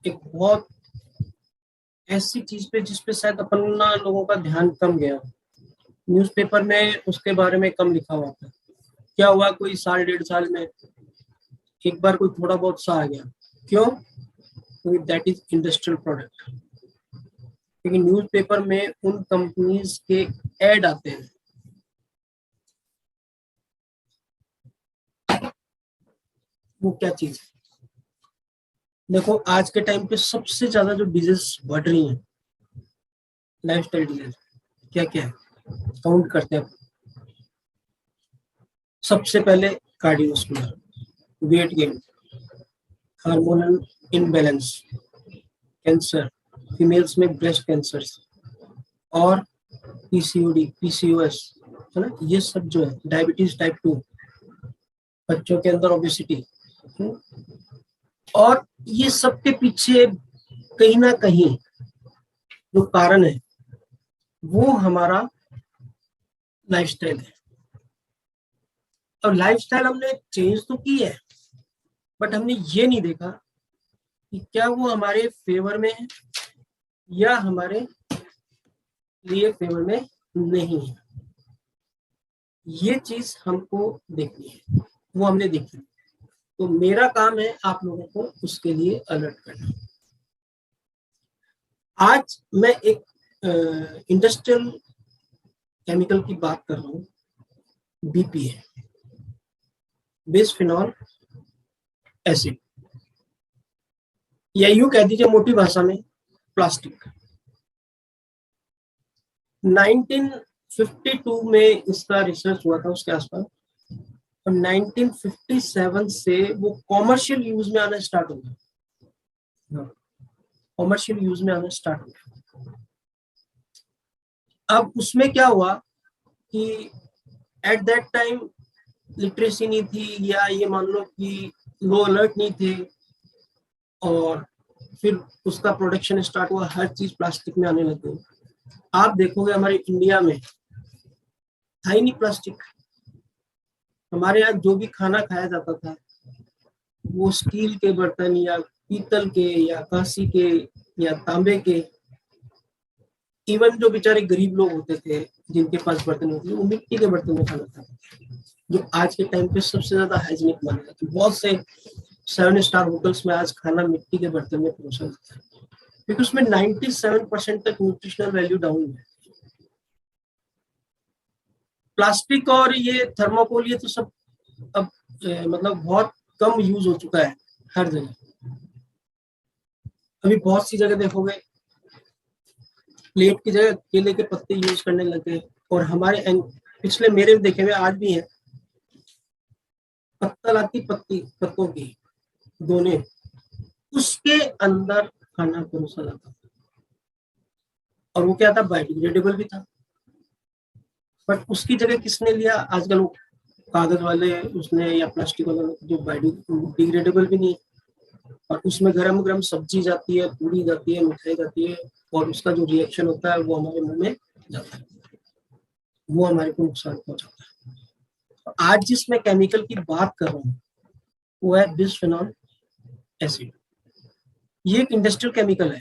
एक बहुत ऐसी चीज पे जिसपे शायद अपन ना लोगों का ध्यान कम गया। न्यूज़पेपर में उसके बारे में कम लिखा हुआ था। क्या हुआ, कोई साल 1.5 साल में एक बार कोई थोड़ा बहुत सा आ गया। क्यों? क्योंकि दैट इज इंडस्ट्रियल प्रोडक्ट। क्योंकि न्यूज़पेपर में उन कंपनीज के एड आते हैं। वो क्या चीज है? देखो, आज के टाइम पे सबसे ज्यादा जो डिजीज बढ़ रही है, लाइफस्टाइल डिजीज, क्या क्या है? काउंट करते हैं। सबसे पहले cardiovascular, weight gain, hormonal imbalance, cancer, females में ब्रेस्ट कैंसर और पीसीओडी, पीसीओएस, है ना, ये सब जो है, डायबिटीज टाइप 2, बच्चों के अंदर ओबेसिटी। और ये सब के पीछे कहीं ना कहीं जो कारण है वो हमारा लाइफस्टाइल है। और लाइफस्टाइल हमने चेंज तो की है, बट हमने ये नहीं देखा कि क्या वो हमारे फेवर में है या हमारे लिए फेवर में नहीं है। ये चीज हमको देखनी है, वो हमने देखी। तो मेरा काम है आप लोगों को उसके लिए अलर्ट करना। आज मैं एक इंडस्ट्रियल केमिकल की बात कर रहा हूँ, बीपीए, बिसफिनॉल एसिड, या यूं कह दीजिए मोटी भाषा में प्लास्टिक। 1952 में इसका रिसर्च हुआ था, उसके आसपास, और 1957 से वो कॉमर्शियल यूज में आना स्टार्ट हो गया। कॉमर्शियल यूज में आना स्टार्ट हो गया। अब उसमें क्या हुआ कि एट दैट टाइम लिटरेसी नहीं थी, या ये मान लो कि लो अलर्ट नहीं थे, और फिर उसका प्रोडक्शन स्टार्ट हुआ, हर चीज प्लास्टिक में आने लगी। आप देखोगे हमारे इंडिया में था ही नहीं प्लास्टिक। हमारे यहाँ जो भी खाना खाया जाता था वो स्टील के बर्तन या पीतल के या कांसी के या तांबे के। इवन जो बेचारे गरीब लोग होते थे जिनके पास बर्तन होते थे, वो मिट्टी के बर्तन में खाना खाते थे, जो आज के टाइम पे सबसे ज्यादा हाइजीनिक माना जाता है। बहुत से 7 स्टार होटल्स में आज खाना मिट्टी के बर्तन में परोसा जाता है, क्योंकि उसमें 97% तक न्यूट्रिशनल वैल्यू डाउन है। प्लास्टिक और ये थर्माकोल, ये तो सब अब मतलब बहुत कम यूज हो चुका है हर जगह। अभी बहुत सी जगह देखोगे प्लेट की जगह केले के पत्ते यूज करने लगे। और हमारे पिछले मेरे देखे हुए आज भी है, पत्तल आती पत्तों की दोने, उसके अंदर खाना परोसा जाता था, और वो क्या था, बायोडिग्रेडेबल भी था। बट उसकी जगह किसने लिया? आजकल वो कागज वाले उसने या प्लास्टिक वाला, जो बायोडिग्रेडेबल भी नहीं, और उसमें गरम गरम सब्जी जाती है, पूरी जाती है, मिठाई जाती है, और उसका जो रिएक्शन होता है वो हमारे मुंह में जाता है, वो हमारे को नुकसान पहुंचाता है। तो आज जिस मैं केमिकल की बात कर रहा हूँ वो है बिसफिनॉल एसिड। ये एक इंडस्ट्रियल केमिकल है,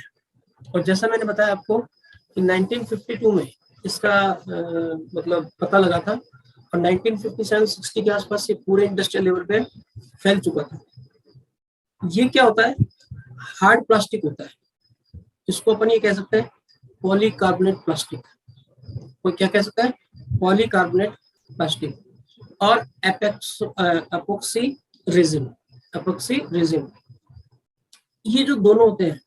और जैसा मैंने बताया आपको कि 1952 में इसका मतलब पता लगा था, और 1957-60 के आसपास से पूरे इंडस्ट्रियल लेवल पे फैल चुका था। ये क्या होता है? हार्ड प्लास्टिक होता है, इसको अपन ये कह सकते हैं पॉलीकार्बोनेट प्लास्टिक। कोई क्या कह सकता है? Polycarbonate plastic. और एपोक्सी रेजिन, एपोक्सी रेजिन, ये जो दोनों होते हैं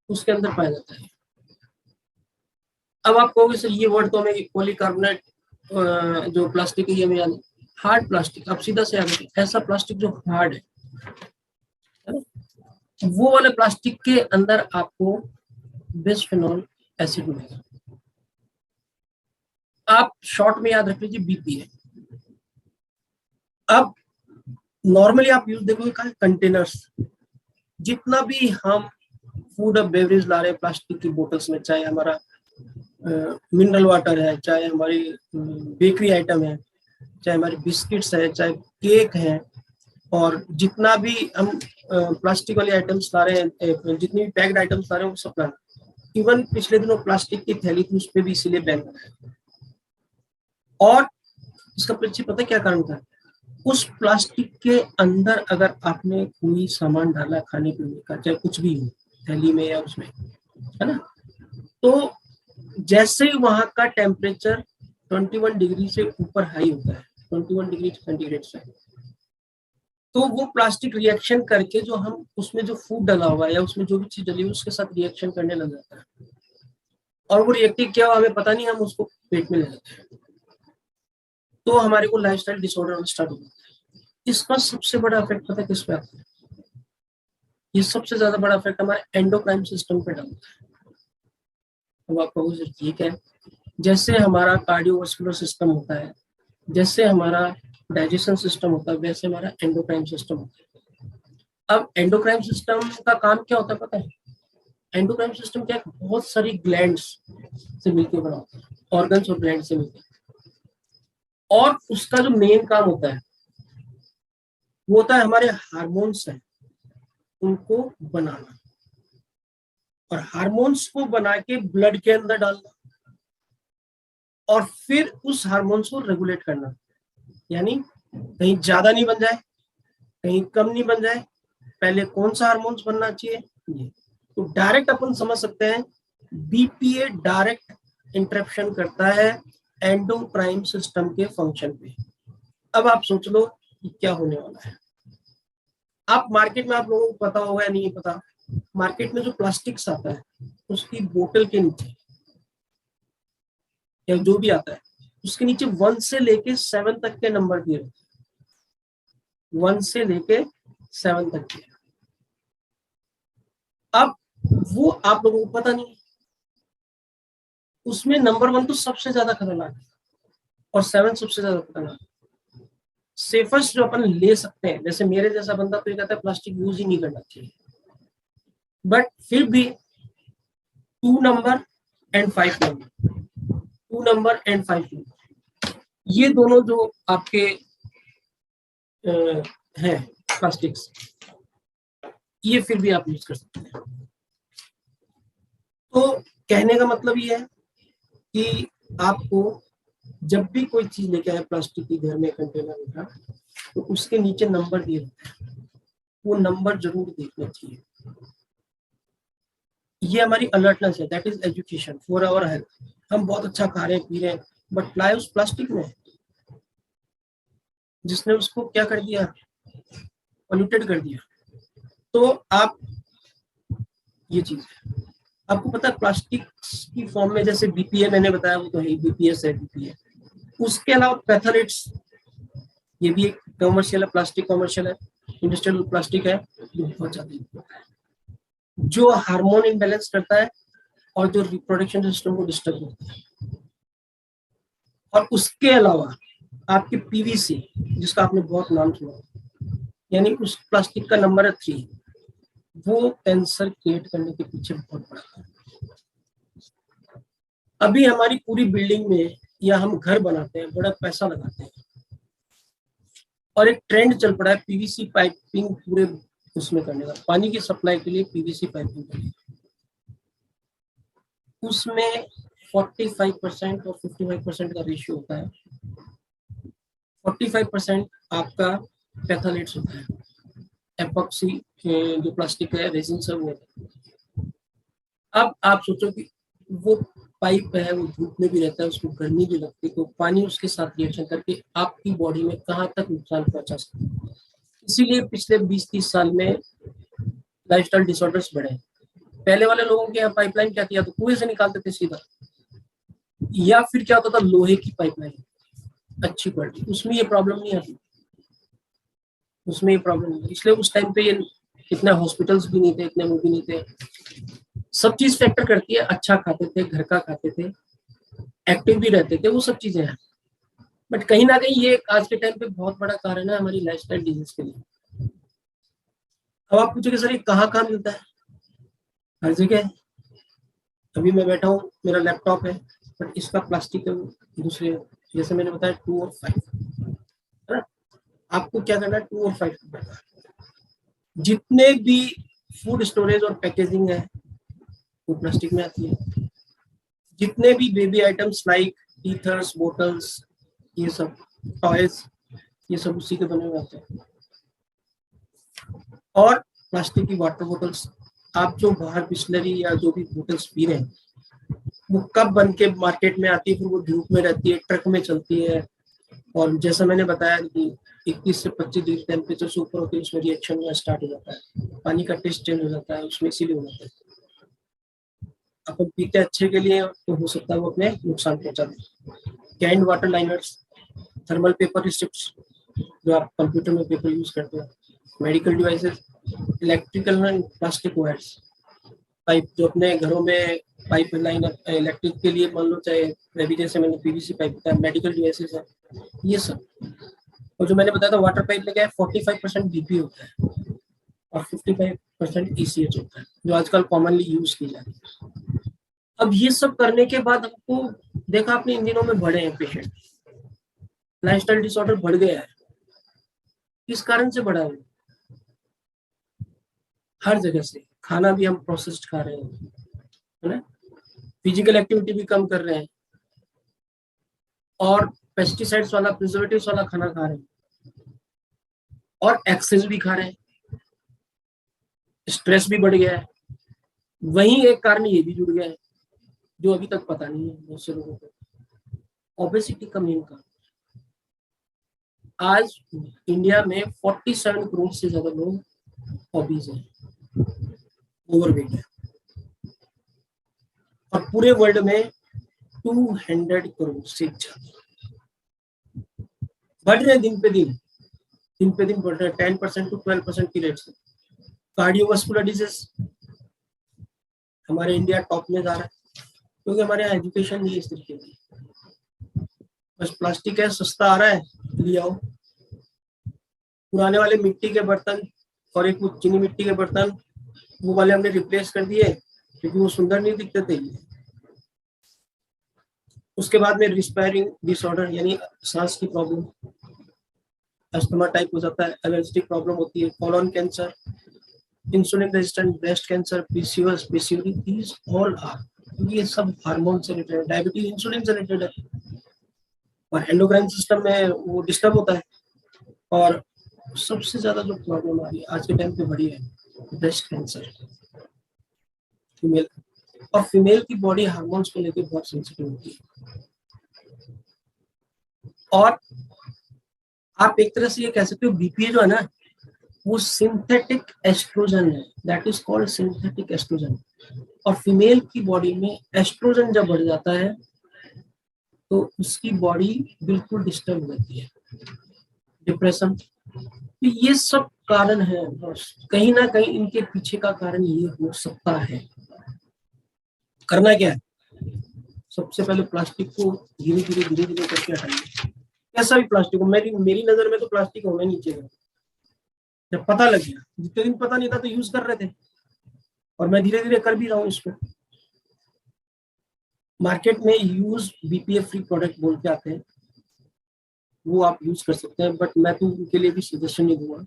उसके अंदर पाया जाता है। अब आप कहोगे सर ये वर्ड तो हमें पॉलीकार्बोनेट जो प्लास्टिक है ये हमें याद, हार्ड प्लास्टिक। अब सीधा से याद, ऐसा प्लास्टिक जो हार्ड है, वो वाले प्लास्टिक के अंदर आपको बिसफिनॉल एसिड मिलेगा। आप शॉर्ट में याद रख लीजिए बीपीए। अब नॉर्मली आप यूज देखोगे कंटेनर्स, जितना भी हम फूड और बेवरेज ला रहे हैं प्लास्टिक की बोतल्स में, चाहे हमारा मिनरल वाटर है, चाहे हमारी बेकरी आइटम है, चाहे हमारी बिस्किट्स है, चाहे केक है, और जितना भी हम प्लास्टिक वाले आइटम्स ला रहे हैं, जितनी भी पैक्ड आइटम्स ला रहे हैं वो सब ला रहे हैं। इवन पिछले दिनों प्लास्टिक की थैली थी, उस पर भी इसीलिए बैन लगाया। और इसका पीछे पता क्या कारण था? उस प्लास्टिक के अंदर अगर आपने कोई सामान डाला खाने पीने का, चाहे कुछ भी हो, थैली में या उसमें, है ना, तो जैसे ही वहां का टेम्परेचर 21 डिग्री से ऊपर हाई होता है, 21 डिग्री सेंटीग्रेड से, तो वो प्लास्टिक रिएक्शन करके जो हम उसमें जो फूड डाला हुआ है या उसमें जो भी चीज डली हुई उसके साथ रिएक्शन करने लग जाता है। और वो रिएक्टिव क्या हो हमें पता नहीं, हम उसको पेट में ले लेते हैं, तो हमारे को लाइफस्टाइल डिसऑर्डर स्टार्ट हो जाता है। इसका सबसे बड़ा इफेक्ट पता है किस पे आता है? ये सबसे ज्यादा बड़ा इफेक्ट हमारे एंडोक्राइन सिस्टम पे डालता है। अब आप कहोगे सर ये क्या है? जैसे हमारा कार्डियोवास्कुलर सिस्टम होता है, जैसे हमारा डाइजेशन सिस्टम होता है, वैसे हमारा एंडोक्राइन सिस्टम होता है। अब एंडोक्राइन सिस्टम का काम क्या होता है पता है? एंडोक्राइन सिस्टम क्या है? बहुत सारी ग्लैंड्स से मिलकर बना होता है, ऑर्गन्स और ग्लैंड से मिलकर। और उसका जो मेन काम होता है वो होता है हमारे हार्मोन्स हैं उनको बनाना, और हार्मोन्स को बना के ब्लड के अंदर डालना, और फिर उस हार्मोन्स को रेगुलेट करना। यानी कहीं ज्यादा नहीं बन जाए, कहीं कम नहीं बन जाए, पहले कौन सा हार्मोन्स बनना चाहिए ये। तो डायरेक्ट अपन समझ सकते हैं बीपीए डायरेक्ट इंटरप्शन करता है एंडोक्राइन सिस्टम के फंक्शन पे। अब आप सोच लो कि क्या होने वाला है। आप मार्केट में, आप लोगों को पता होगा या नहीं पता, मार्केट में जो प्लास्टिक्स आता है उसकी बोतल के नीचे या जो भी आता है उसके नीचे 1 से लेके 7 तक के नंबर दिए रहते हैं, 1 से लेके 7 तक के। अब वो आप लोगों को पता नहीं, उसमें नंबर 1 तो सबसे ज्यादा खतरनाक है और 7 सबसे ज्यादा खतरनाक। सेफेस्ट जो अपन ले सकते हैं, जैसे मेरे जैसा बंदा तो ये कहता है प्लास्टिक यूज ही नहीं करना चाहिए, बट फिर भी 2 number and 5 number, 2 number and 5 number, ये दोनों जो आपके हैं प्लास्टिक्स, ये फिर भी आप यूज कर सकते हैं। तो कहने का मतलब ये है कि आपको जब भी कोई चीज लेके आए प्लास्टिक की घर में कंटेनर में, तो उसके नीचे नंबर दिए होते हैं, वो नंबर जरूर देखना चाहिए। ये हमारी अलर्टनेस है, that is education for our health. हम बहुत अच्छा खा रहे हैं पी रहे हैं, बट लाए उस प्लास्टिक में जिसने उसको क्या कर दिया, पोल्यूटेड कर दिया। तो आप, ये चीज है, आपको पता है प्लास्टिक की फॉर्म में जैसे बीपीए मैंने बताया, वो तो है बीपीएस है, बीपीए। उसके अलावा पैथोलेट्स, ये भी एक कमर्शियल है, प्लास्टिक कमर्शियल है, इंडस्ट्रियल प्लास्टिक है, जो बहुत ज्यादा जो हार्मोन इम्बेलेंस करता है और जो रिप्रोडक्शन सिस्टम को डिस्टर्ब करता है। और उसके अलावा आपके पीवीसी, जिसका आपने बहुत नाम सुना, यानी उस प्लास्टिक का नंबर है 3, वो कैंसर क्रिएट करने के पीछे बहुत बड़ा है। अभी हमारी पूरी बिल्डिंग में या हम घर बनाते हैं, बड़ा पैसा लगाते हैं, और एक ट्रेंड चल पड़ा है पीवीसी पाइपिंग पूरे उसमें करने का, पानी की सप्लाई के लिए पीवीसी पाइपिंग करने का। उसमें 45% और 55% का रेशियो होता है। 45% आपका पैथोलेट्स होता है, एपॉक्सी जो प्लास्टिक है, रेजिन सब वो। अब आप सोचो कि वो पाइप है, वो धूप में भी रहता है, उसको गर्मी भी लगती है, तो पानी उसके साथ रिएक्शन करके आपकी बॉडी में कहाँ तक नुकसान पहुंचा सकता है। इसीलिए पिछले 20-30 साल में लाइफस्टाइल डिसऑर्डर्स बढ़े। पहले वाले लोगों के यहाँ पाइपलाइन क्या किया, तो कुएं से निकालते थे सीधा, या फिर क्या होता था लोहे की पाइपलाइन अच्छी क्वालिटी, उसमें ये प्रॉब्लम नहीं आती, उसमें ये प्रॉब्लम नहीं। इसलिए उस टाइम पे ये इतने हॉस्पिटल्स भी नहीं थे, इतने वो भी नहीं थे। सब चीज फैक्टर करती है, अच्छा खाते थे, घर का खाते थे, एक्टिव भी रहते थे, वो सब चीजें हैं। बट कहीं ना कहीं ये आज के टाइम पे बहुत बड़ा कारण है हमारी लाइफस्टाइल डिजीज के लिए। अब आप पूछोगे सर ये कहाँ कहाँ मिलता है? हर जगह। अभी मैं बैठा हूँ, मेरा लैपटॉप है, बट इसका प्लास्टिक है, दूसरे, जैसे मैंने बताया 2 और 5, है ना। आपको क्या करना है, 2 और 5 करना। जितने भी फूड स्टोरेज और पैकेजिंग है वो प्लास्टिक में आती है। जितने भी baby items like teethers, bottles, ये सब टॉयज, ये सब उसी के बने हुए आते हैं। और प्लास्टिक की वाटर बोतल्स, आप जो बाहर बिस्लरी या जो भी बोतल्स पी रहे हैं वो कब बन के मार्केट में आती है, फिर वो धूप में रहती है, ट्रक में चलती है, और जैसा मैंने बताया कि 21 से 25 डिग्री टेम्परेचर से ऊपर होती है, उसमें रिएक्शन हुआ स्टार्ट हो जाता है, पानी का टेस्ट चेंज हो जाता है, उसमें इसीलिए हो जाता है। अपन पीते अच्छे के लिए तो हो सकता है वो अपने नुकसान पहुंचा दे। Canned water liners, thermal paper strips जो आप कंप्यूटर में पेपर यूज करते हैं, medical devices, electrical plastic wires, pipe जो अपने घरों में पाइप लाइन इलेक्ट्रिक के लिए मान लो, चाहे मैं भी जैसे मैंने पीवीसी पाइप बताया, मेडिकल डिवाइसेस है, ये सब। और जो मैंने बताया था वाटर पाइप में क्या है, 45% बीपी होता है और 55% ईसीएच होता है, जो आजकल कॉमनली यूज की जाती है। अब ये सब करने के बाद आपको देखा आपने इन दिनों में बढ़े हैं पेशेंट, लाइफस्टाइल डिसऑर्डर बढ़ गया है। किस कारण से बढ़ा है? हर जगह से। खाना भी हम प्रोसेस्ड खा रहे हैं, है ना, फिजिकल एक्टिविटी भी कम कर रहे हैं, और पेस्टिसाइड्स वाला, प्रिजर्वेटिव्स वाला खाना खा रहे हैं, और एक्सेस भी खा रहे हैं, स्ट्रेस भी बढ़ गया है। वहीं एक कारण ये भी जुड़ गया है जो अभी तक पता नहीं है बहुत से लोगों को, ओबेसिटी का मेन कारण। आज इंडिया में 47 करोड़ से ज्यादा लोग ओबीज हैं, ओवरवेट है, और पूरे वर्ल्ड में 200 करोड़ से ज्यादा बढ़ रहे हैं दिन पे दिन बढ़ रहे हैं, 10% टू 12% की रेट से। कार्डियोवास्कुलर डिजीज हमारे इंडिया टॉप में जा रहा है, क्योंकि हमारे यहाँ एजुकेशन नहीं इस तरीके की। बस प्लास्टिक है, सस्ता आ रहा है, ले आओ। पुराने वाले मिट्टी के बर्तन और एक चीनी मिट्टी के बर्तन, वो वाले हमने रिप्लेस कर दिए क्योंकि वो सुंदर नहीं दिखते थे। उसके बाद में रिस्पायरिंग डिसऑर्डर यानी सांस की प्रॉब्लम, अस्थमा टाइप हो जाता है, एलर्जिक प्रॉब्लम होती है, colon cancer, insulin resistant breast cancer, PCOS, PCOD, these all are, ये सब हार्मोन से रिलेटेड, डायबिटीज इंसुलिन से रिलेटेड है, और एंडोक्राइन सिस्टम में वो डिस्टर्ब होता है। और सबसे ज्यादा जो प्रॉब्लम आ रही है आज के टाइम पे बड़ी है, ब्रेस्ट कैंसर, फीमेल। और फीमेल की बॉडी हार्मोन्स को लेकर बहुत सेंसिटिव होती है, और आप एक तरह से ये कह सकते हो बीपीए जो है ना, वो सिंथेटिक एस्ट्रोजन है, that is called synthetic estrogen. और फीमेल की बॉडी में एस्ट्रोजन जब बढ़ जाता है तो उसकी बॉडी बिल्कुल डिस्टर्ब हो जाती है, डिप्रेशन। तो ये सब कारण है, बस कहीं ना कहीं इनके पीछे का कारण ये हो सकता है। करना क्या है, सबसे पहले प्लास्टिक को धीरे धीरे करके हटाइए, कैसा भी प्लास्टिक हो। मेरी मेरी नजर में तो प्लास्टिक होना नहीं चाहिए। जब पता लग गया, जितने दिन पता नहीं था तो यूज कर रहे थे, और मैं धीरे धीरे कर भी रहा हूँ इसको। मार्केट में यूज बीपीए फ्री प्रोडक्ट बोल के आते हैं, वो आप यूज कर सकते हैं, बट मैं तो उनके लिए भी सजेशन नहीं दूंगा,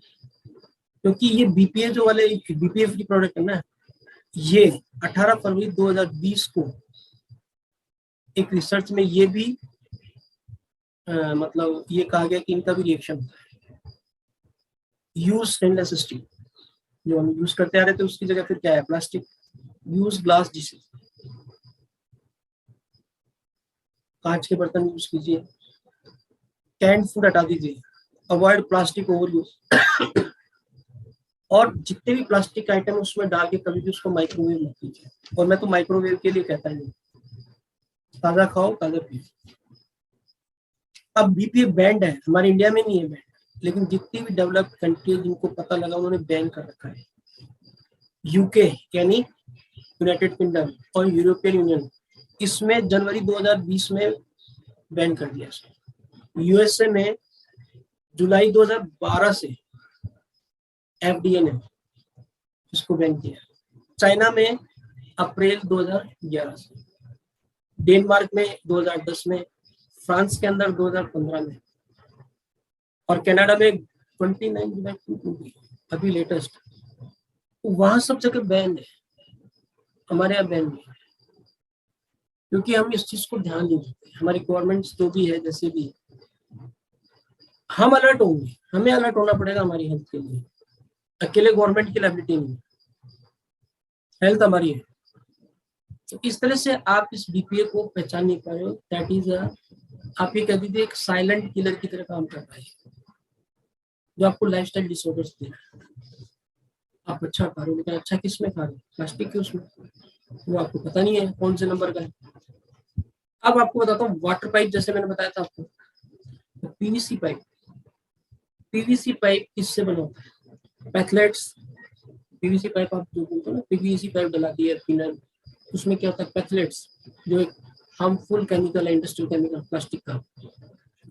क्योंकि ये बीपीए जो वाले बीपीए फ्री प्रोडक्ट है ना, ये 18 फरवरी 2020 को एक रिसर्च में ये भी मतलब ये कहा गया कि इनका भी रिएक्शन होता है। यूज स्टेनलेस स्टील जो हम यूज करते आ रहे थे उसकी जगह फिर क्या है, प्लास्टिक। यूज ग्लास डिशेज, कांच के बर्तन यूज कीजिए, कैंड फूड हटा दीजिए, अवॉइड प्लास्टिक ओवर यूज, और जितने भी प्लास्टिक आइटम उसमें डाल के कभी भी उसको माइक्रोवेव मत कीजिए। और मैं तो माइक्रोवेव के लिए कहता ही, ताजा खाओ ताजा पियो। अब बीपीए बैंड है, हमारे इंडिया में नहीं है बैंड, लेकिन जितनी भी डेवलप्ड कंट्री जिनको पता लगा उन्होंने बैन कर रखा है। यूके यानी यूनाइटेड किंगडम और यूरोपियन यूनियन, इसमें जनवरी 2020 में बैन कर दिया इसको। यूएसए में जुलाई 2012 से एफडीए ने इसको बैन किया। चाइना में अप्रैल 2011 से, डेनमार्क में 2010 में, फ्रांस के अंदर 2015 में, और कनाडा में 29/2 अभी लेटेस्ट, तो वहां सब जगह बैन है, हमारे यहाँ बैन नहीं है, क्योंकि हम इस चीज को ध्यान नहीं देते। हमारी गवर्नमेंट जो भी है, जैसे भी है, हम अलर्ट होंगे, हमें अलर्ट होना पड़ेगा हमारी हेल्थ के लिए। अकेले गवर्नमेंट की लायबिलिटी नहीं है, हेल्थ हमारी है। तो इस तरह से आप इस बीपीए को पहचान नहीं पा रहे हो, दैट इज आप ये कह दीजिए एक साइलेंट किलर की तरह काम कर रहा है, जो आपको लाइफस्टाइल डिसऑर्डर्स दे रहा है। आप अच्छा खा रहे हो, लेकिन अच्छा किस में खा रहे हो? प्लास्टिक के उसमें, वो आपको पता नहीं है कौन से नंबर का है। अब आपको बताता हूँ, वाटर पाइप जैसे मैंने बताया था आपको, तो पीवीसी पाइप किससे बना होता है? पैथलेट्स। पीवीसी पाइप आप जो बोलते हो ना, पीवीसी पाइप डला दी है फिनल, उसमें क्या होता है? पैथलेट्स, जो एक हार्मफुल केमिकल है, इंडस्ट्रियल केमिकल प्लास्टिक का।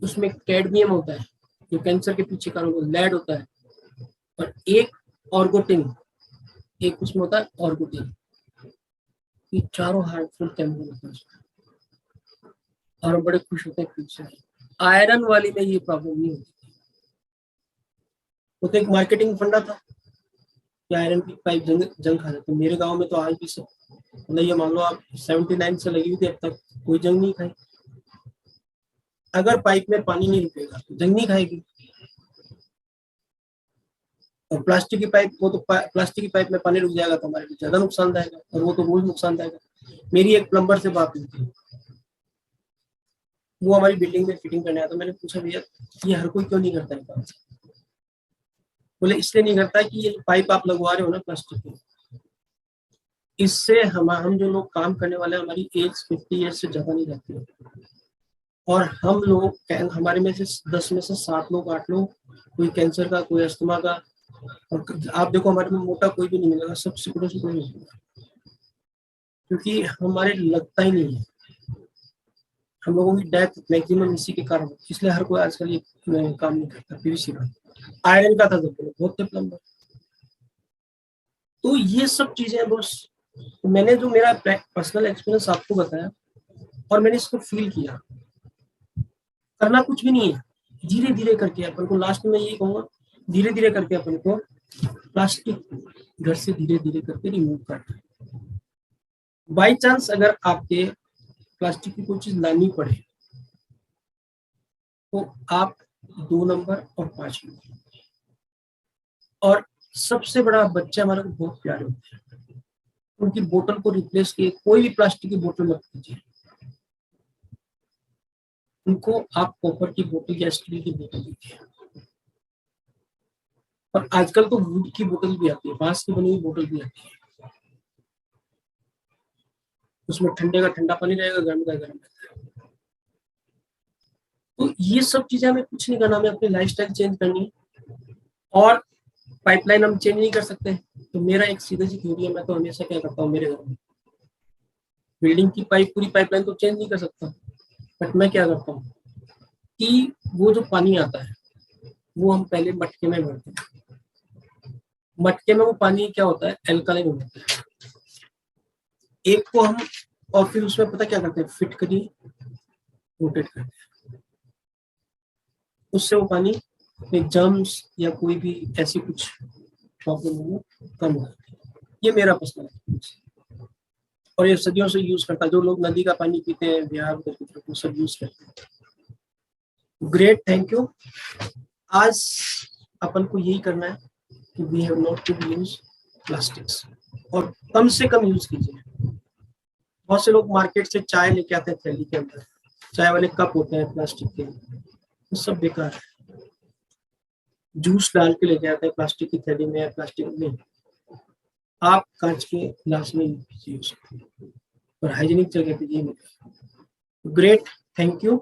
उसमें कैडमियम होता है, जो कैंसर के पीछे कारण होता है, लेड होता है, और एक ऑर्गोटिन, एक उसमें होता है ऑर्गोटिन। ये चारों हार्मफुल केमिकल होते हैं उसमें, और हम बड़े खुश होते हैं पीछे। आयरन वाली में ये प्रॉब्लम नहीं होती। वो तो एक मार्केटिंग फंडा था कि आयरन की पाइप जंग खा जाती है। मेरे गांव में तो आज भी सब, मतलब ये मान लो आप 79 से लगी हुई थी, अब तक कोई जंग नहीं खाई। अगर पाइप में पानी नहीं रुकेगा तो जंग नहीं खाएगी। और प्लास्टिक की पाइप, वो तो प्लास्टिक की पाइप में पानी रुक जाएगा तो हमारे लिए ज्यादा नुकसानदायक है, और वो तो रोज नुकसानदायक है। मेरी एक प्लम्बर से बात हुई थी, वो हमारी बिल्डिंग में फिटिंग करने आया, तो मैंने पूछा भैया ये हर कोई क्यों नहीं करता है काम? बोले इसलिए नहीं करता कि ये पाइप आप लगवा रहे हो ना प्लास्टिक की, इससे हम जो लोग काम करने वाले हैं, हमारी एज 50 ईयर्स से ज्यादा नहीं रहती है, और हम लोग, हमारे में से 10 में से 7 लोग 8 लोग, कोई कैंसर का, कोई अस्थमा का, और आप देखो हमारे में मोटा कोई भी नहीं मिलेगा, सब सिकुड़े सिकुड़े मिलेगा, क्योंकि हमारे लगता ही नहीं है। हम लोगों की डेथ मैक्सिमम इसी के कारण, इसलिए हर कोई आजकल ये काम नहीं करता पीवीसी का। आयरन का था तो बहुत थे प्लम्बर। तो ये सब चीजें बस, तो मैंने जो मेरा पर्सनल एक्सपीरियंस आपको बताया, और मैंने इसको फील किया। करना कुछ भी नहीं है, धीरे धीरे करके अपन को, लास्ट में यही कहूंगा, धीरे धीरे करके अपन को प्लास्टिक घर से धीरे धीरे करके रिमूव करना है। बाई चांस अगर आपके प्लास्टिक की कोई चीज लानी पड़े, तो आप 2 नंबर और 5 नंबर, और सबसे बड़ा, बच्चे हमारे को बहुत प्यारे होते हैं, उनकी बोतल को रिप्लेस किए, कोई भी प्लास्टिक की बोतल मत कीजिए। उनको आप कॉपर की बोतल या स्टील की बोतल दीजिए। और आजकल तो वुड की बोतल भी आती है, बांस की बनी हुई बोतल भी आती है, उसमें ठंडे का ठंडा पानी रहेगा, गर्म का गर्म रहता है। तो ये सब चीजें हमें कुछ नहीं करना, हमें अपनी लाइफस्टाइल चेंज करनी है, और पाइपलाइन हम चेंज नहीं कर सकते। तो मेरा एक सीधी सी थ्योरी है, मैं तो हमेशा क्या करता हूँ, मेरे घर में बिल्डिंग की पाइप, पूरी पाइपलाइन तो चेंज नहीं कर सकता, बट मैं क्या करता हूँ कि वो जो पानी आता है, वो हम पहले मटके में भरते हैं। मटके में वो पानी क्या होता है? एल्कालाइन होता है। एक को हम, और फिर उसमें पता क्या करते हैं, फिट करिए, रोटेट करते हैं, उससे वो पानी में जर्म्स या कोई भी ऐसी कुछ प्रॉब्लम हो कम हो जाती है। ये मेरा पर्सनल एक्सपीरियंस है, और ये सदियों से यूज करता है। जो लोग नदी का पानी पीते हैं बिहार उधर की तरफ, वो सब यूज करते हैं। Great, thank you. आज अपन को यही करना है कि we have not to use plastics, और कम से कम यूज कीजिए। बहुत से लोग मार्केट से चाय लेके आते हैं थैली के अंदर, चाय वाले कप होते हैं प्लास्टिक के, वो सब बेकार है। जूस डाल के लेके आते हैं प्लास्टिक की थैली में या प्लास्टिक में, आप कांच के गिलास में पीजिए उसको, और हाइजीनिक जगह पीजिए। Great, thank you.